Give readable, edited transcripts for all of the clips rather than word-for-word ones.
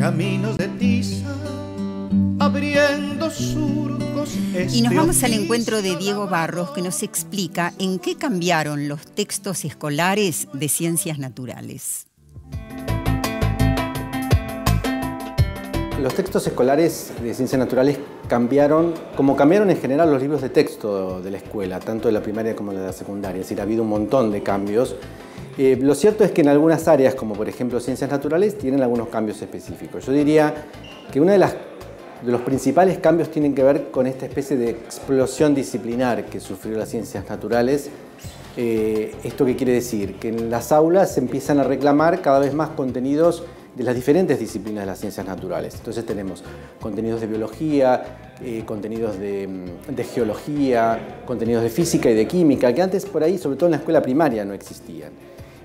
caminos de tiza, abriendo surcos. Y nos vamos al encuentro de Diego Barros, que nos explica en qué cambiaron los textos escolares de ciencias naturales. Los textos escolares de ciencias naturales cambiaron, como cambiaron en general los libros de texto de la escuela, tanto de la primaria como de la secundaria. Es decir, ha habido un montón de cambios. Lo cierto es que en algunas áreas, como por ejemplo ciencias naturales, tienen algunos cambios específicos. Yo diría que uno de los principales cambios tienen que ver con esta especie de explosión disciplinar que sufrió las ciencias naturales. ¿Esto qué quiere decir? Que en las aulas se empiezan a reclamar cada vez más contenidos de las diferentes disciplinas de las ciencias naturales. Entonces tenemos contenidos de biología, contenidos de geología, contenidos de física y de química, que antes por ahí, sobre todo en la escuela primaria, no existían.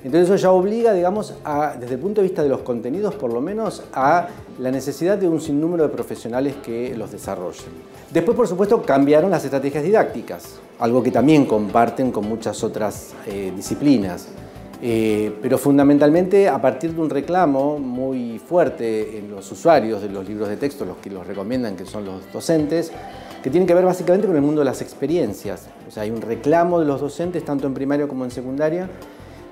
Entonces eso ya obliga, digamos, desde el punto de vista de los contenidos, por lo menos, a la necesidad de un sinnúmero de profesionales que los desarrollen. Después, por supuesto, cambiaron las estrategias didácticas, algo que también comparten con muchas otras disciplinas. Pero fundamentalmente a partir de un reclamo muy fuerte en los usuarios de los libros de texto, los que los recomiendan, que son los docentes, que tienen que ver básicamente con el mundo de las experiencias. O sea, hay un reclamo de los docentes, tanto en primaria como en secundaria,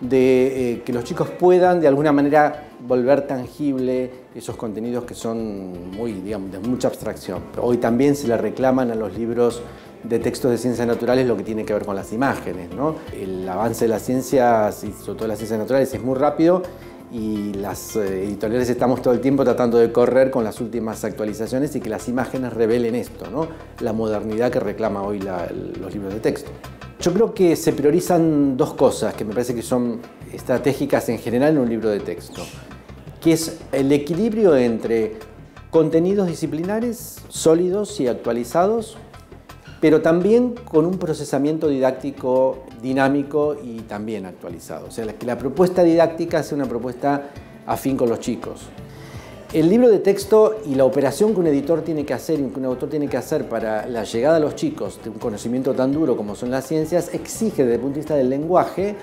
de que los chicos puedan de alguna manera volver tangible esos contenidos que son muy, digamos, de mucha abstracción. Hoy también se le reclaman a los libros de textos de ciencias naturales lo que tiene que ver con las imágenes, ¿no? El avance de las ciencias, y sobre todo las ciencias naturales, es muy rápido y las editoriales estamos todo el tiempo tratando de correr con las últimas actualizaciones y que las imágenes revelen esto, ¿no? La modernidad que reclama hoy los libros de texto. Yo creo que se priorizan dos cosas que me parece que son estratégicas en general en un libro de texto, que es el equilibrio entre contenidos disciplinares sólidos y actualizados, pero también con un procesamiento didáctico dinámico y también actualizado. O sea, que la propuesta didáctica sea una propuesta afín con los chicos. El libro de texto y la operación que un editor tiene que hacer y que un autor tiene que hacer para la llegada a los chicos de un conocimiento tan duro como son las ciencias exige desde el punto de vista del lenguaje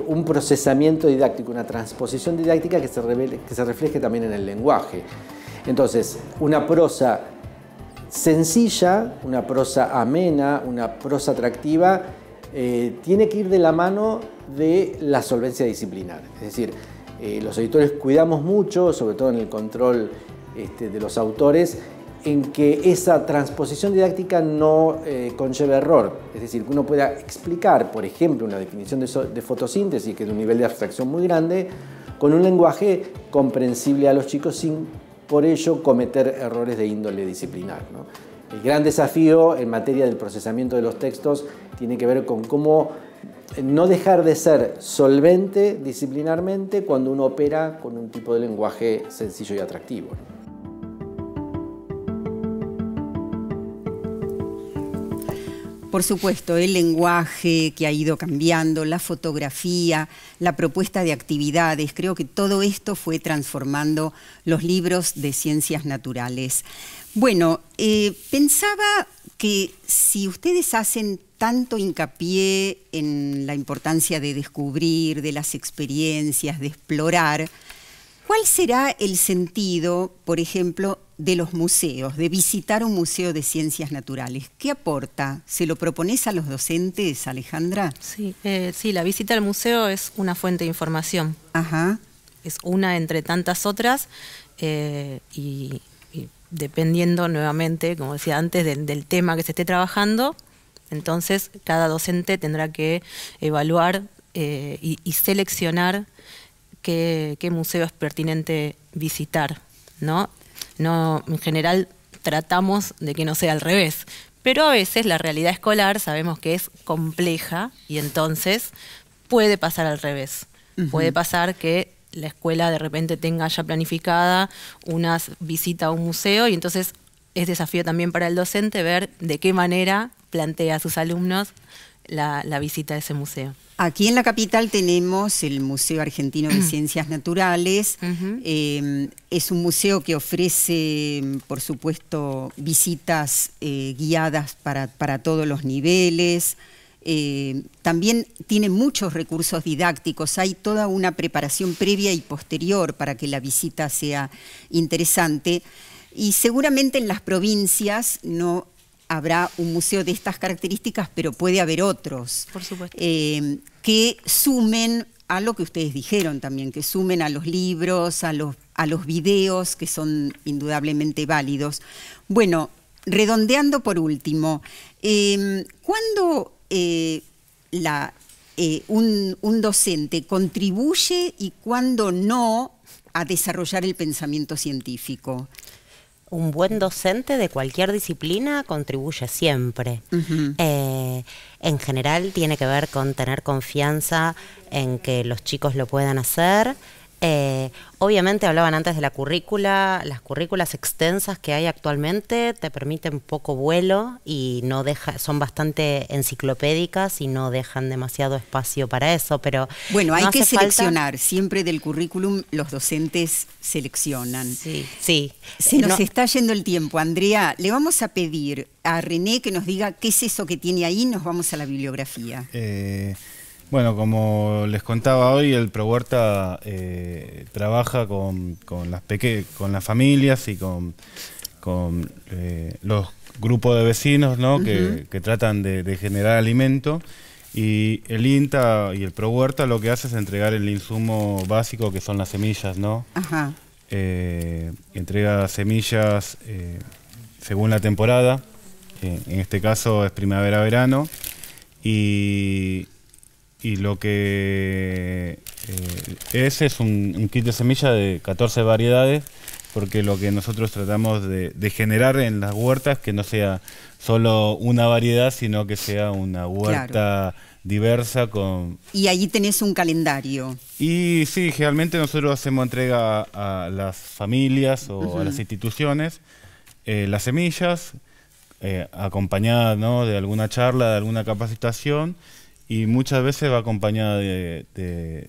un procesamiento didáctico, una transposición didáctica que se refleje también en el lenguaje. Entonces, una prosa sencilla, una prosa amena, una prosa atractiva, tiene que ir de la mano de la solvencia disciplinar. Es decir, los editores cuidamos mucho, sobre todo en el control de los autores, en que esa transposición didáctica no conlleve error. Es decir, que uno pueda explicar, por ejemplo, una definición de fotosíntesis, que es de un nivel de abstracción muy grande, con un lenguaje comprensible a los chicos sin por ello cometer errores de índole disciplinar, ¿no? El gran desafío en materia del procesamiento de los textos tiene que ver con cómo no dejar de ser solvente disciplinarmente cuando uno opera con un tipo de lenguaje sencillo y atractivo, ¿no? Por supuesto, el lenguaje que ha ido cambiando, la fotografía, la propuesta de actividades, creo que todo esto fue transformando los libros de ciencias naturales. Bueno, pensaba que si ustedes hacen tanto hincapié en la importancia de descubrir, de las experiencias, de explorar, ¿cuál será el sentido, por ejemplo, de los museos, de visitar un museo de ciencias naturales? ¿Qué aporta? ¿Se lo propones a los docentes, Alejandra? Sí, la visita al museo es una fuente de información. Ajá. Es una entre tantas otras y dependiendo nuevamente, como decía antes, del tema que se esté trabajando, entonces cada docente tendrá que evaluar y seleccionar qué museo es pertinente visitar, ¿no? No, en general tratamos de que no sea al revés, pero a veces la realidad escolar sabemos que es compleja y entonces puede pasar al revés. Puede pasar que la escuela de repente tenga ya planificada una visita a un museo y entonces es desafío también para el docente ver de qué manera plantea a sus alumnos la visita a ese museo. Aquí en la capital tenemos el Museo Argentino de Ciencias Naturales. Es un museo que ofrece, por supuesto, visitas guiadas para todos los niveles. también tiene muchos recursos didácticos, hay toda una preparación previa y posterior para que la visita sea interesante, y seguramente en las provincias no habrá un museo de estas características, pero puede haber otros. Por supuesto. Que sumen a lo que ustedes dijeron también, que sumen a los libros, a los videos, que son indudablemente válidos. Bueno, redondeando por último, ¿cuándo un docente contribuye y cuándo no a desarrollar el pensamiento científico? Un buen docente de cualquier disciplina contribuye siempre. En general tiene que ver con tener confianza en que los chicos lo puedan hacer. Obviamente hablaban antes de la currícula, las currículas extensas que hay actualmente te permiten poco vuelo y son bastante enciclopédicas y no dejan demasiado espacio para eso, pero bueno, hay no que hace falta... seleccionar, siempre del currículum los docentes seleccionan. Sí, sí. Se nos está yendo el tiempo, Andrea, le vamos a pedir a René que nos diga qué es eso que tiene ahí, nos vamos a la bibliografía. Bueno, como les contaba hoy, el ProHuerta trabaja con las familias y con los grupos de vecinos, ¿no? que tratan de generar alimento, y el INTA y el ProHuerta lo que hace es entregar el insumo básico, que son las semillas, ¿no? Ajá. Entrega semillas según la temporada, en este caso es primavera-verano, y lo que es un kit de semilla de 14 variedades, porque lo que nosotros tratamos de generar en las huertas que no sea solo una variedad, sino que sea una huerta diversa. Y allí tenés un calendario. Y sí, generalmente nosotros hacemos entrega a las familias o a las instituciones las semillas, acompañadas, ¿no?, de alguna charla, de alguna capacitación, y muchas veces va acompañada de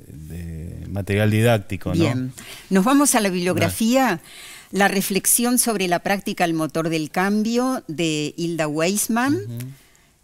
material didáctico, ¿no? Bien. Nos vamos a la bibliografía. La reflexión sobre la práctica al motor del cambio, de Hilda Weissman.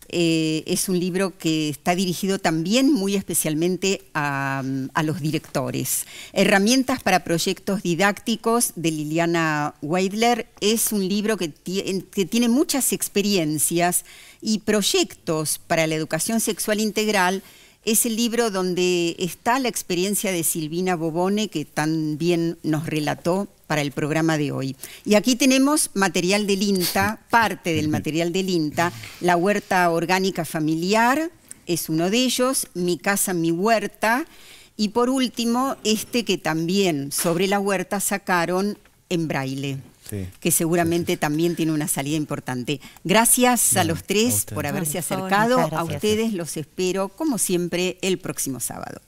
Es un libro que está dirigido también muy especialmente a los directores. Herramientas para proyectos didácticos, de Liliana Weidler. Es un libro que tiene muchas experiencias y proyectos para la educación sexual integral. Es el libro donde está la experiencia de Silvina Bobone, que también nos relató para el programa de hoy. Y aquí tenemos material del INTA, parte del material del INTA. La huerta orgánica familiar es uno de ellos, Mi casa, mi huerta. Y por último, este que también sobre la huerta sacaron en braille. Sí, que seguramente también tiene una salida importante. Gracias a los tres por haberse acercado. A ustedes los espero, como siempre, el próximo sábado.